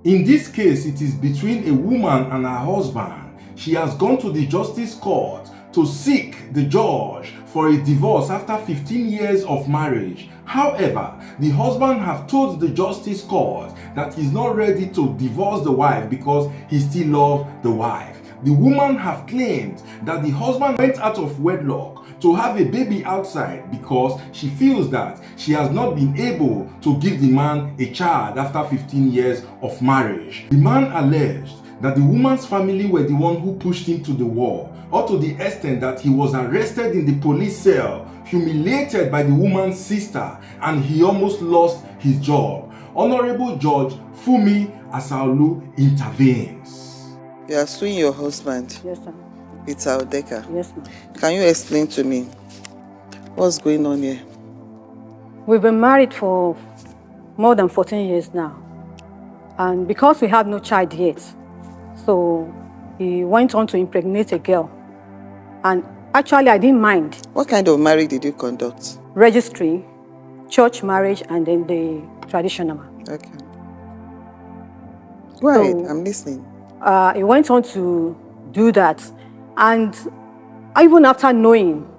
In this case, it is between a woman and her husband. She has gone to the justice court to seek the judge for a divorce after 15 years of marriage. However, the husband have told the justice court that he's not ready to divorce the wife because he still loves the wife. The woman have claimed that the husband went out of wedlock to have a baby outside because she feels that she has not been able to give the man a child after 15 years of marriage. The man alleged that the woman's family were the one who pushed him to the wall, or to the extent that he was arrested in the police cell, humiliated by the woman's sister, and he almost lost his job. Honorable Judge Fumi Asaolu intervenes. You are suing your husband. Yes, sir. Peter Odeka. Yes, ma'am. Can you explain to me what's going on here? We've been married for more than 14 years now. And because we have no child yet, so he went on to impregnate a girl. And actually, I didn't mind. What kind of marriage did you conduct? Registry, church marriage, and then the traditional one. Okay. Go ahead, I'm listening. He went on to do that. And even after knowing,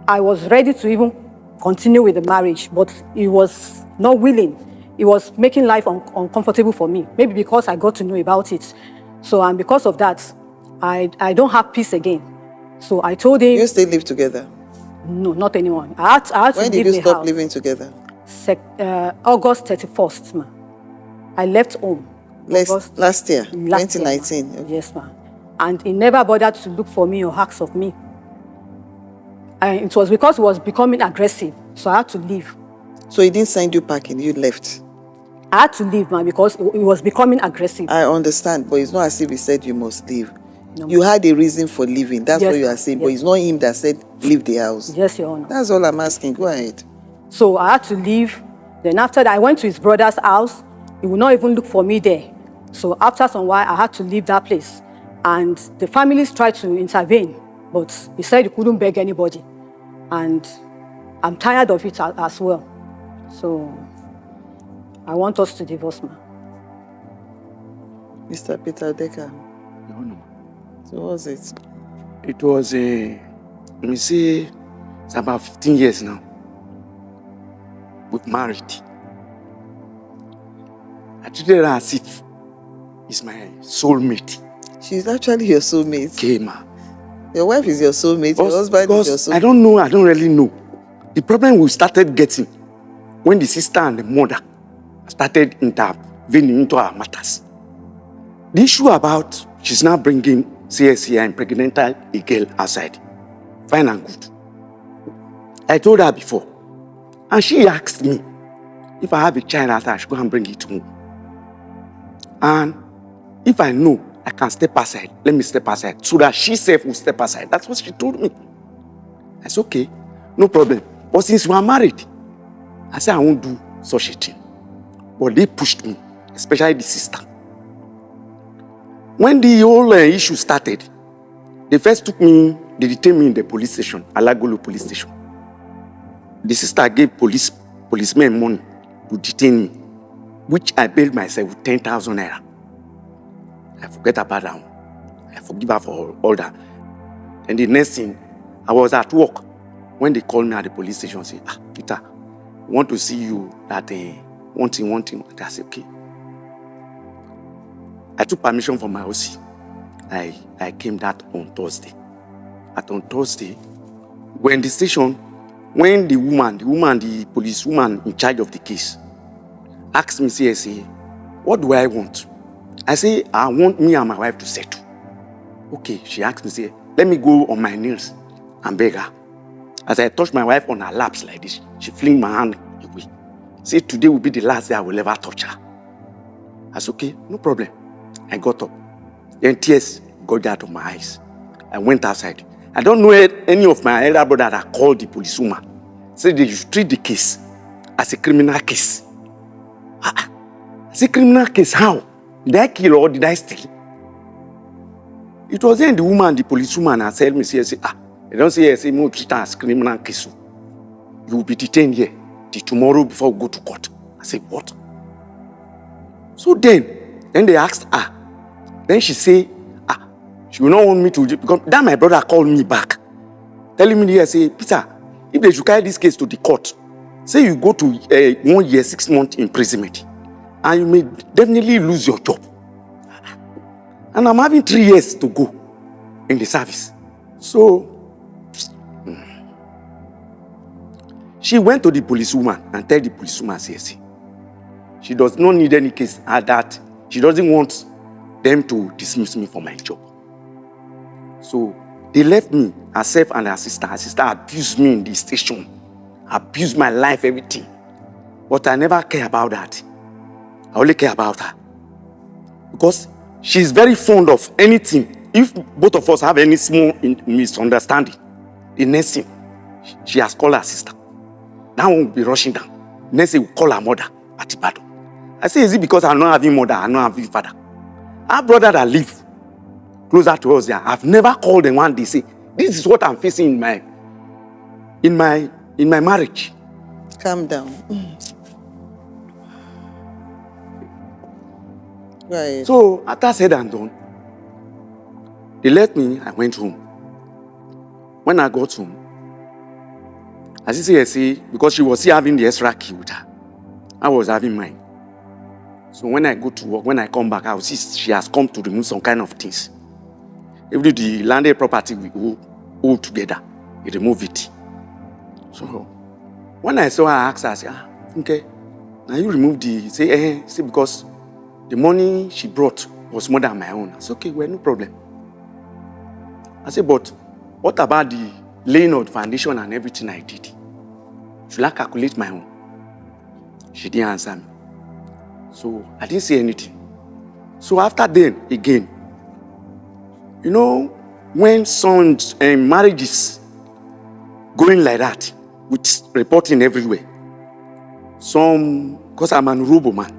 I was ready to even continue with the marriage, but he was not willing. He was making life uncomfortable for me, maybe because I got to know about it. So, and because of that, I don't have peace again. So I told him... You still live together? No, not anyone. I had to leave the house. When did you stop living together? August 31st, ma. I left home. Last year, 2019? Year, yes, ma'am. And he never bothered to look for me or ask of me. And it was because he was becoming aggressive, so I had to leave. So he didn't send you packing, you left? I had to leave, man, because he was becoming aggressive. I understand, but it's not as if he said you must leave. No, you had a reason for leaving, that's yes, what you are saying, yes. but it's not him that said leave the house. Yes, Your Honor. That's all I'm asking, go ahead. So I had to leave. Then after that, I went to his brother's house. He would not even look for me there. So after some while, I had to leave that place. And the families tried to intervene, but he said he couldn't beg anybody. And I'm tired of it as well. So I want us to divorce, ma. Mr. Peter Odeka. No. So what was it? It was let me say, it's about 15 years now. We've married. I treated her as if it's my soulmate. She's actually your soulmate. Okay, ma. Your wife is your soulmate, your husband is your soulmate. I don't really know. The problem we started getting when the sister and the mother started intervening into our matters. The issue about she's now bringing CSC and impregnated a girl outside. Fine and good. I told her before. And she asked me if I have a child outside, I should go and bring it home. And if I know I can step aside, let me step aside, so that she self will step aside. That's what she told me. I said, okay, no problem. But since we are married, I said I won't do such a thing. But they pushed me, especially the sister. When the whole issue started, they first they detained me in the police station, Alagolo police station. The sister gave policemen money to detain me, which I bailed myself with 10,000 naira. I forget about that one. I forgive her for all that. And the next thing, I was at work when they called me at the police station and said, Peter, we want to see you that one thing. I said, okay. I took permission from my OC. I came that on Thursday. On Thursday, when the station, when the police woman in charge of the case asked me, say, what do I want? I say, I want me and my wife to settle. Okay, she asked me, say, let me go on my knees and beg her. As I touched my wife on her laps like this, she flung my hand away. Say, today will be the last day I will ever touch her. I said, okay, no problem. I got up. Then tears got out of my eyes. I went outside. I don't know any of my elder brother that called the policewoman. Said they should treat the case as a criminal case. As a criminal case, how? Did I kill or did I steal? It was then the woman, the policewoman, had said me, say, they don't say, no, treat as criminal case. You will be detained here till tomorrow before we go to court. I said, what? So then, Then they asked her. Then she say, she will not want me to, because that my brother called me back, telling me, say, Peter, if they should carry this case to the court, say you go to 1 year, 6 months imprisonment, and you may definitely lose your job. And I'm having 3 years to go in the service. So, she went to the policewoman and tell the policewoman, see, she does not need any case at that. She doesn't want them to dismiss me from my job. So they left me, herself and her sister. Her sister abused me in the station, abused my life, everything. But I never care about that. I only care about her. Because she's very fond of anything. If both of us have any small misunderstanding, the next thing, she has called her sister. That one will be rushing down. Next thing, will call her mother at Ibadan. I say, is it because I'm not having mother, I'm not having father? Our brother that live closer to us there, I've never called them one day say, this is what I'm facing in my marriage. Calm down. Right. So after said and done, they left me, I went home. When I got home, as I say, because she was still having the extra key with her, I was having mine. So when I go to work, when I come back, I will see she has come to remove some kind of things. Even the landed property we hold together, we remove it. So when I saw her, I asked her, I said, okay, now you remove the, say, because the money she brought was more than my own. I said, okay, well, no problem. I said, but what about the laying of the foundation and everything I did? Should I calculate my own? She didn't answer me. So I didn't say anything. So after then, again, you know, when some marriages going like that, with reporting everywhere, because I'm an Urobo man,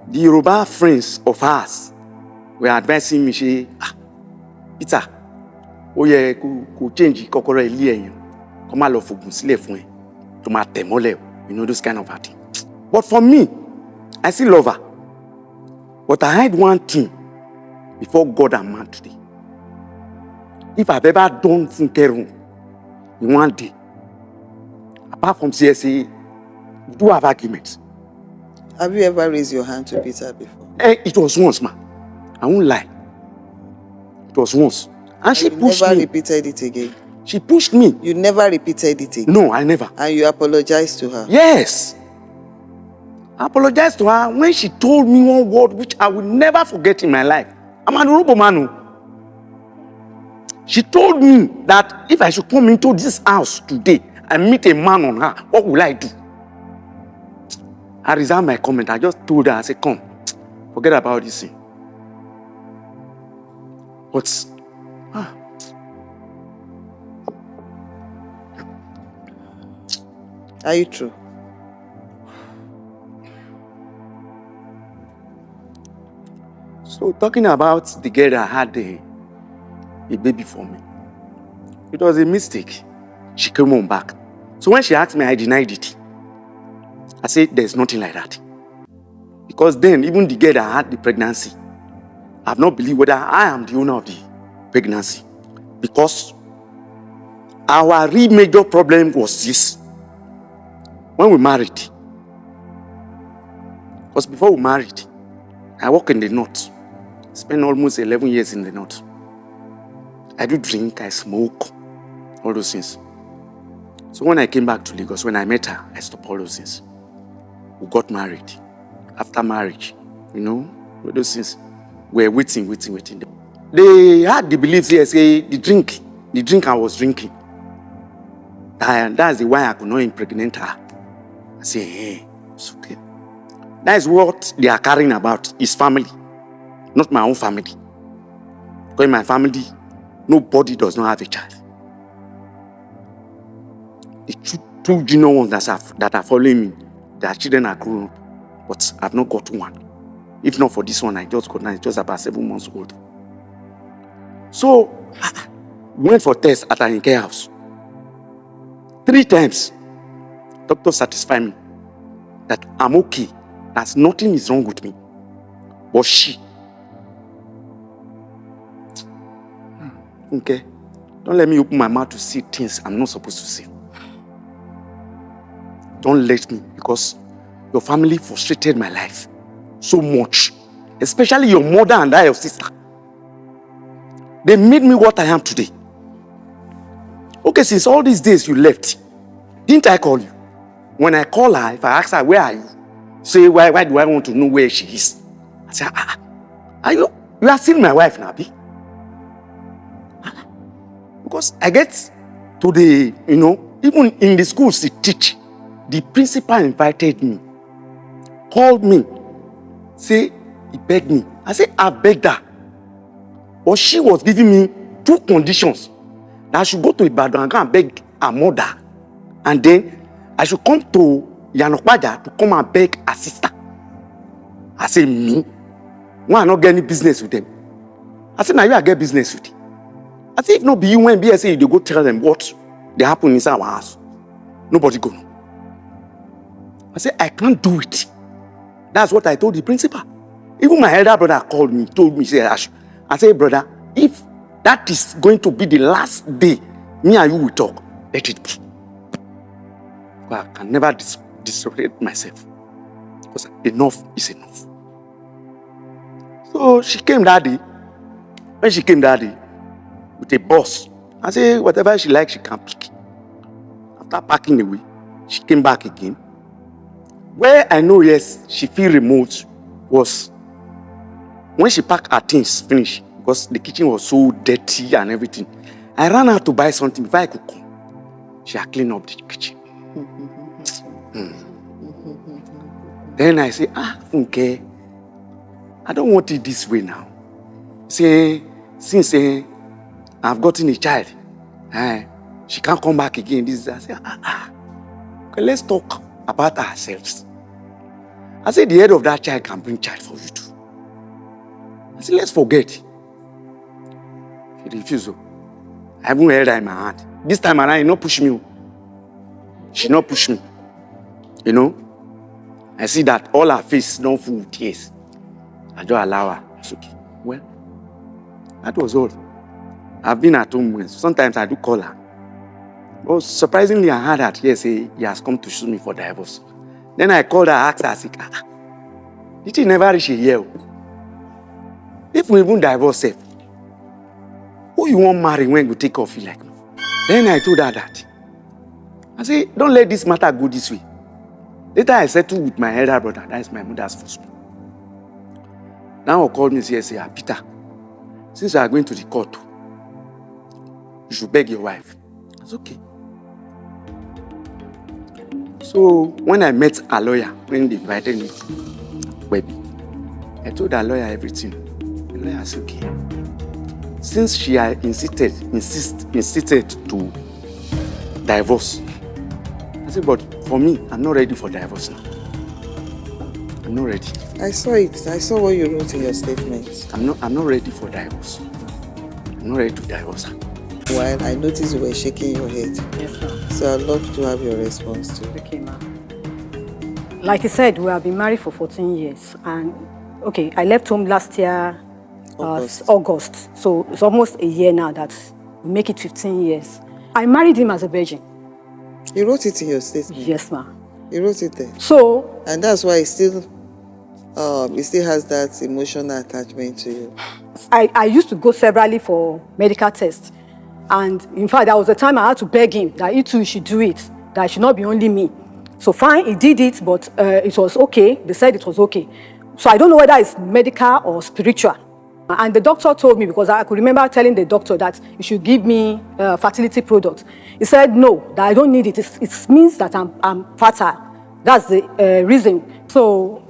the Yoruba friends of ours were advising me, say, Peter, oh yeah, go change kokoro ile eyan, ko ma lo fogun sile fun e, to ma temole, you know, those kind of thing. But for me, I still love her. But I hide one thing before God and man today. If I've ever done Funke wrong in one day, apart from CSA, we do have arguments. Have you ever raised your hand to Peter before? It was once, man. I won't lie. It was once. And she pushed me. You never repeated it again? She pushed me. You never repeated it again? No, I never. And you apologized to her? Yes. I apologized to her when she told me one word which I will never forget in my life. I'm an Urobo man. She told me that if I should come into this house today and meet a man on her, what will I do? I resigned my comment. I just told her, I said, come, forget about this thing. But, Are you true? So talking about the girl that had a baby for me, it was a mistake. She came home back. So when she asked me, I denied it. I said, there's nothing like that. Because then, even the girl that had the pregnancy, I have not believed whether I am the owner of the pregnancy. Because our real major problem was this. When we married, because before we married, I work in the north. Spent almost 11 years in the north. I do drink, I smoke, all those things. So when I came back to Lagos, when I met her, I stopped all those things. We got married. After marriage, you know, all those things. We were waiting. They had the belief, say, the drink I was drinking. And that's why I could not impregnate her. I say, hey, it's okay. That is what they are caring about, his family, not my own family. Because in my family, nobody does not have a child. The two junior ones that are following me, their children are grown up, but I've not got one. If not for this one, I just got now, it's just about 7 months old. So, went for tests at an care house. 3 times, doctor satisfied me. that I'm okay, that nothing is wrong with me, was she. Okay, don't let me open my mouth to see things I'm not supposed to see. Don't let me, because your family frustrated my life so much, especially your mother and your sister. They made me what I am today. Okay, since all these days you left, didn't I call you? When I call her, if I ask her, where are you? Say, why do I want to know where she is? I say, you are still my wife, Nabi. Because I get to the, even in the schools they teach, the principal invited me, called me, say, he begged me. I said, I begged her. But she was giving me 2 conditions. That I should go to Ibadan and go and beg her mother. And then I should come to Yanokwaja to come and beg her sister. I said, me? Why I not get any business with them? I said, now you get business with them. I said, if not be you when BSA, you go tell them what they happen inside our house. Nobody go know. I said, I can't do it. That's what I told the principal. Even my elder brother called me, told me, I said, brother, if that is going to be the last day me and you will talk, let it be. But I can never dissociate myself. Because enough is enough. So she came that day. When she came that day, with a bus, I said, whatever she likes, she can pick. After packing away, she came back again. Where I know, yes, she feel remote was when she packed her things, finished, because the kitchen was so dirty and everything. I ran out to buy something before I could come. She had cleaned up the kitchen. Then I say, Funke, I don't want it this way now. Say, since I've gotten a child, she can't come back again. This I say, okay, let's talk about ourselves. I said, the head of that child can bring child for you too. I said, let's forget. She refused. I haven't held her in my hand. This time around, she not push me. She not push me. I see that all her face don't full with tears. I just allow her. It's okay. Well, that was all. I've been at home. Sometimes I do call her. But surprisingly, I heard that yes, he has come to sue me for divorce. Then I called her, asked her, I said, did he never reach a year? If we even divorce, who you want marry when you take off you like me? Then I told her that. I said, don't let this matter go this way. Later I settled with my elder brother, that is my mother's first one. Now he called me and said, Peter, since you are going to the court, you should beg your wife. I said, okay. So when I met a lawyer, when they invited me to Webby, I told her lawyer everything. The lawyer said, okay. Since she had insisted to divorce, I said, but for me, I'm not ready for divorce now. I'm not ready. I saw it. I saw what you wrote in your statement. I'm not ready for divorce. I'm not ready to divorce her. While I noticed you were shaking your head. Yes, ma'am. So I'd love to have your response too. Okay, ma'am. Like you said, we have been married for 14 years. And, okay, I left home last year, August. So it's almost a year now that we make it 15 years. I married him as a virgin. You wrote it in your statement? Yes, ma'am. You wrote it there? So... And that's why it still has that emotional attachment to you. I used to go severally for medical tests. And in fact, there was a time I had to beg him that he too should do it, that it should not be only me. So fine, he did it, but it was okay. They said it was okay. So I don't know whether it's medical or spiritual. And the doctor told me, because I could remember telling the doctor that he should give me fertility product. He said no, that I don't need it. It means that I'm fertile. That's the reason. So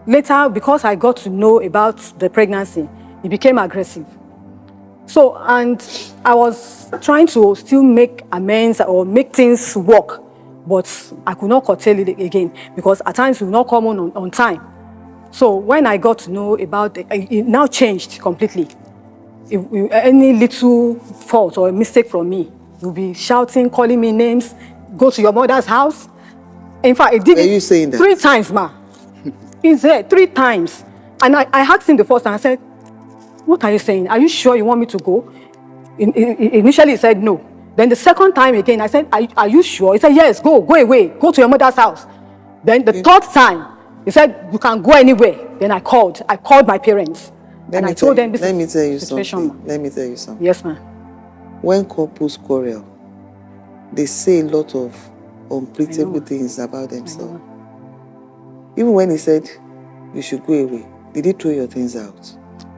later, because I got to know about the pregnancy, he became aggressive. So, and I was trying to still make amends or make things work, but I could not curtail it again because at times it will not come on time. So when I got to know about it now changed completely. If any little fault or a mistake from me, you'll be shouting, calling me names, go to your mother's house. In fact, he did Were it you saying that? 3 times, ma. He said 3 times. And I asked him the first time, I said, what are you saying? Are you sure you want me to go? Initially, he said no. Then the second time again, I said, are you sure? He said, yes, go away. Go to your mother's house. Then the third time, he said, you can go anywhere. Then I called my parents. And I told them this let me tell you is the situation. something. Let me tell you something. Yes, ma'am. When couples quarrel, they say a lot of unpredictable things about themselves. Even when he said, you should go away, did he throw your things out?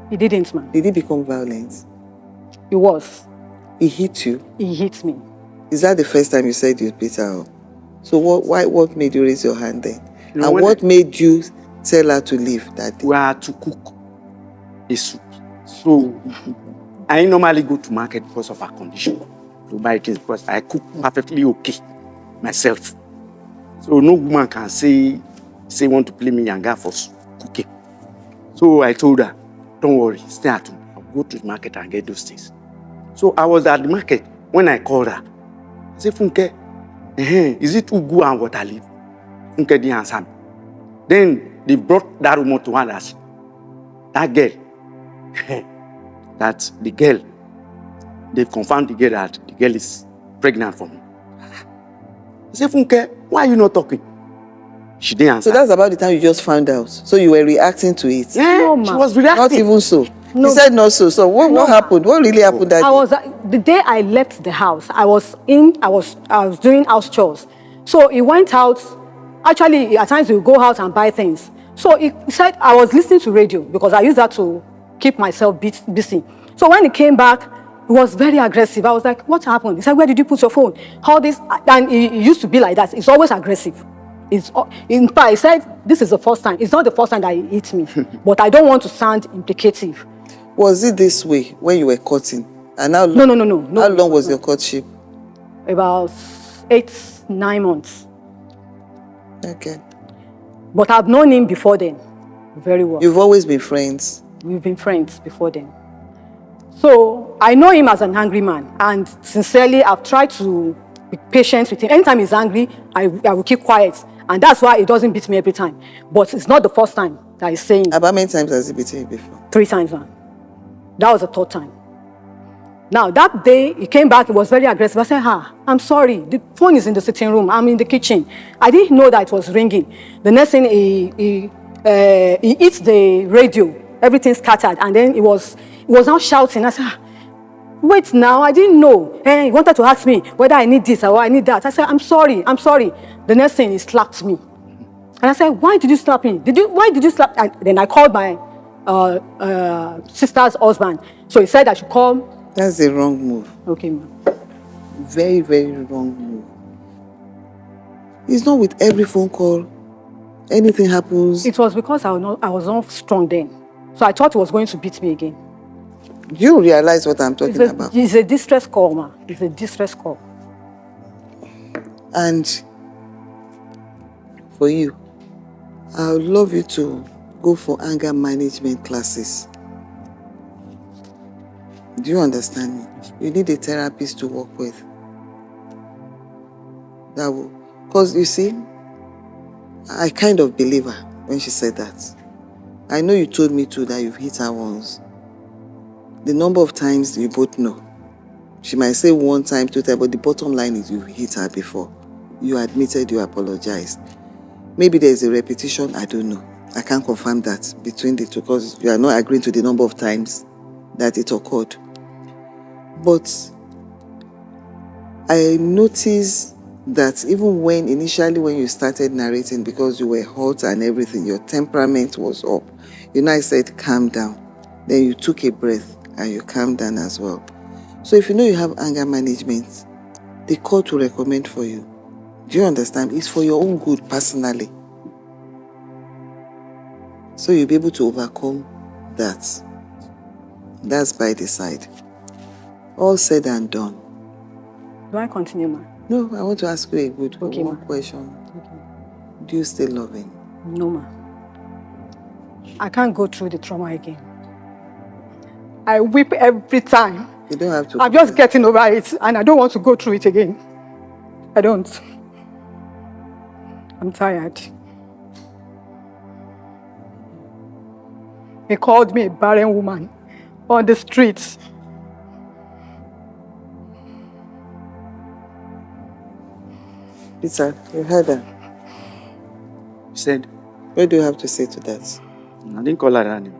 He didn't, ma'am. Did he become violent? He was. He hit you? He hit me. Is that the first time you said you beat her up? So what made you raise your hand then? You know, and what made you tell her to leave that day? We had to cook a soup. So I normally go to market because of her condition to buy things because I cook perfectly okay myself. So no woman can say want to play me younger for cooking. So I told her, don't worry, stay at home. I'll go to the market and get those things. So I was at the market when I called her. I said, Funke, is it ugu and water leaf? Funke didn't answer me. Then they brought that woman to her that girl. That the girl, they've confirmed the girl that the girl is pregnant for me. I said, Funke, why are you not talking? She didn't answer. So that's about the time you just found out. So you were reacting to it. Yeah, No, she ma. was reacting. Not even so. No. You said not so. So what happened? What really happened that day? The day I left the house, I was doing house chores. So he went out. Actually, at times he would go out and buy things. So he said I was listening to radio because I used that to keep myself busy. So when he came back, he was very aggressive. I was like, what happened? He said, where did you put your phone? All this, and he used to be like that. He's always aggressive. In fact, he said, this is the first time. It's not the first time that he hit me, but I don't want to sound implicative. Was it this way when you were courting? And how No. How long was your courtship? About 8-9 months. Okay. But I've known him before then, very well. You've always been friends? We've been friends before then. So I know him as an angry man, and sincerely, I've tried to be patient with him. Anytime he's angry, I will keep quiet, and that's why he doesn't beat me every time. But it's not the first time that he's saying. About how many times has he beaten you before? 3 times, man. That was the 3rd time. Now, that day, he came back, he was very aggressive. I said, I'm sorry, the phone is in the sitting room, I'm in the kitchen. I didn't know that it was ringing. The next thing, he hit the radio, everything scattered, and then he was now shouting. I said, wait now, I didn't know. He wanted to ask me whether I need this or I need that. I said, I'm sorry. The next thing, he slapped me. And I said, why did you slap me? Why did you slap? And then I called my sister's husband. So he said I should call. That's the wrong move. Okay, ma'am. Very, very wrong move. It's not with every phone call. Anything happens. It was because I was not strong then. So I thought he was going to beat me again. Do you realize what I'm talking about? It's a distress call, ma. It's a distress call. And for you, I would love you to go for anger management classes. Do you understand me? You need a therapist to work with. That will, because you see, I kind of believe her when she said that. I know you told me too that you've hit her once. The number of times you both know. She might say 1 time, 2 times, but the bottom line is you've hit her before. You admitted, you apologized. Maybe there's a repetition, I don't know. I can't confirm that between the two because you are not agreeing to the number of times that it occurred. But I noticed that even initially when you started narrating, because you were hot and everything, your temperament was up. You know, I said, calm down. Then you took a breath and you calmed down as well. So if you know you have anger management, the court will recommend for you. Do you understand? It's for your own good personally. So you'll be able to overcome that. That's by the side. All said and done. Do I continue, ma? No, I want to ask you a good one ma. question. Okay. Do you still love him? No, ma. I can't go through the trauma again. I weep every time. You don't have to. I'm just getting over it, and I don't want to go through it again. I don't. I'm tired. He called me a barren woman on the streets. Peter, you heard her. He said, What do you have to say to that? I didn't call her that name.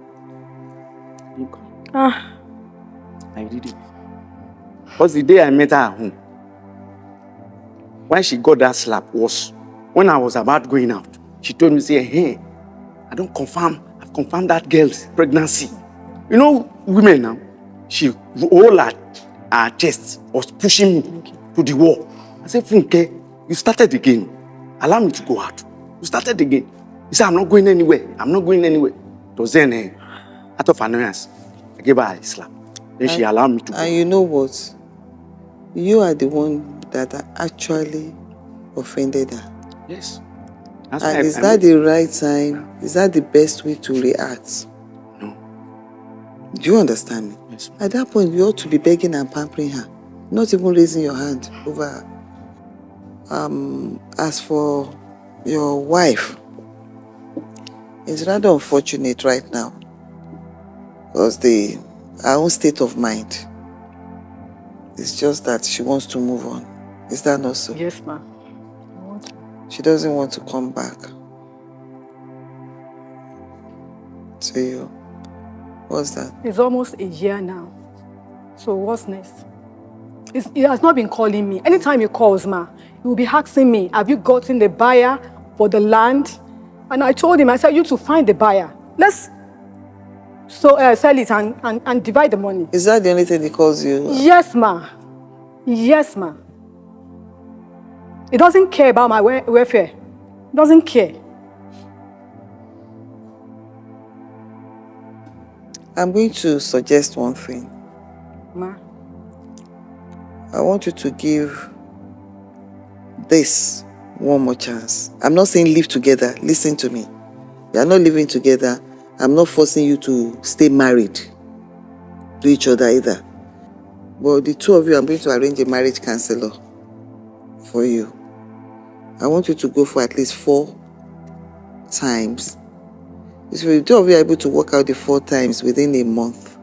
I didn't call her. I did it. Because the day I met her at home, when she got that slap was when I was about going out. She told me, say, hey, I've confirmed that girl's pregnancy. You know, women now, she all her chest was pushing me to the wall. I said, Funke, you started again. Allow me to go out. You started again. He said, I'm not going anywhere. It was then, out of annoyance, I gave her a slap. Then she allowed me to go. And you know what? You are the one that actually offended her. Yes. And is that the right time? Is that the best way to react? No. Do you understand me? Yes. At that point, you ought to be begging and pampering her, not even raising your hand over her. As for your wife, it's rather unfortunate right now because her own state of mind is just that she wants to move on. Is that not so? Yes, ma'am. She doesn't want to come back to you. What's that? It's almost a year now. So what's next? He has not been calling me. Anytime he calls, ma, he will be asking me, have you gotten the buyer for the land? And I told him, I said, you to find the buyer. Let's sell it and divide the money. Is that the only thing he calls you? Yes, ma. Yes, ma. He doesn't care about my welfare. He doesn't care. I'm going to suggest one thing. Ma. I want you to give this one more chance. I'm not saying live together. Listen to me. You are not living together. I'm not forcing you to stay married to each other either. But the two of you, I'm going to arrange a marriage counselor for you. I want you to go for at least 4 times. If the two of you are able to work out the 4 times within a month,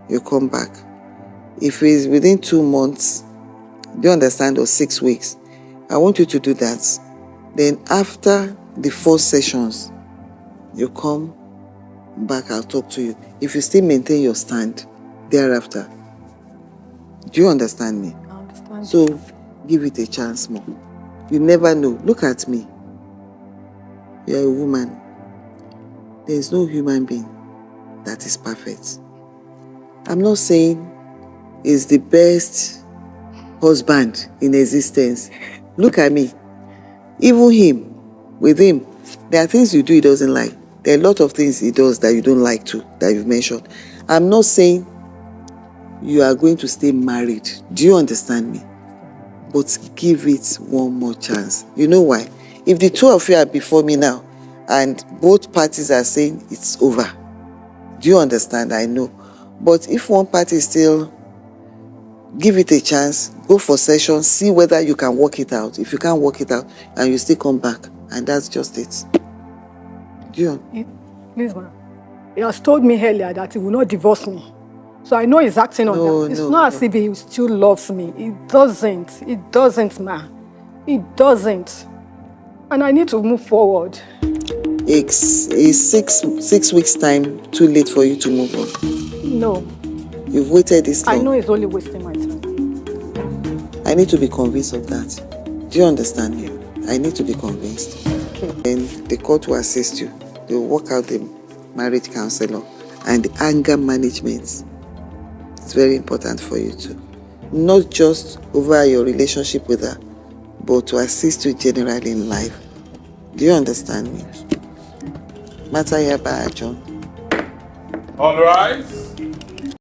you come back. If it's within 2 months, do you understand, or 6 weeks, I want you to do that. Then after the 4 sessions, you come back, I'll talk to you. If you still maintain your stand thereafter, do you understand me? I understand. So give it a chance more. You never know. Look at me. You're a woman. There is no human being that is perfect. I'm not saying he's the best husband in existence. Look at me. Even him, with him, there are things you do he doesn't like. There are a lot of things he does that you don't like too, that you've mentioned. I'm not saying you are going to stay married. Do you understand me? But give it one more chance. You know why? If the two of you are before me now, and both parties are saying it's over, do you understand? I know. But if one party still, give it a chance, go for session, see whether you can work it out. If you can't work it out, and you still come back, and that's just it. Do you? Please, ma'am. He has told me earlier that he will not divorce me. So I know he's acting on that. It's not as if he still loves me. He doesn't. He doesn't, ma. He doesn't. And I need to move forward. Is 6 weeks time too late for you to move on? No. You've waited this long. I know he's only wasting my time. I need to be convinced of that. Do you understand me? I need to be convinced. Okay. And the court will assist you. They will work out the marriage counselor and the anger management. It's very important for you too. Not just over your relationship with her, but to assist you generally in life. Do you understand me? Matter here, John. All right.